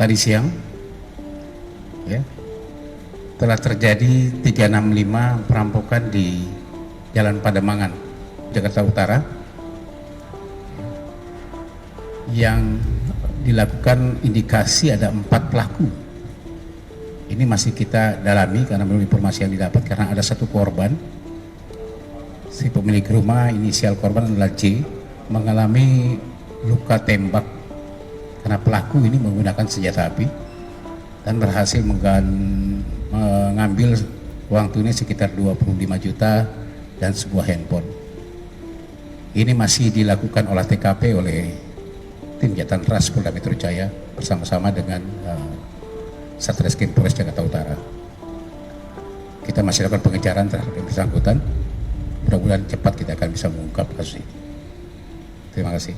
tadi siang ya, telah terjadi 365 perampokan di Jalan Pademangan, Jakarta Utara, yang dilakukan indikasi ada 4 pelaku. Ini masih kita dalami karena belum informasi yang didapat, karena ada 1 korban. Si pemilik rumah, inisial korban adalah J, mengalami luka tembak karena pelaku ini menggunakan senjata api dan berhasil mengambil uang tunai sekitar 25 juta dan sebuah handphone. Ini masih dilakukan olah TKP oleh tim Jatan Ras Polda Metro Jaya bersama-sama dengan Satreskrim Polres Jakarta Utara. Kita masih lakukan pengejaran terhadap yang bersangkutan. Mudah-mudahan cepat kita akan bisa mengungkap kasus ini. Terima kasih.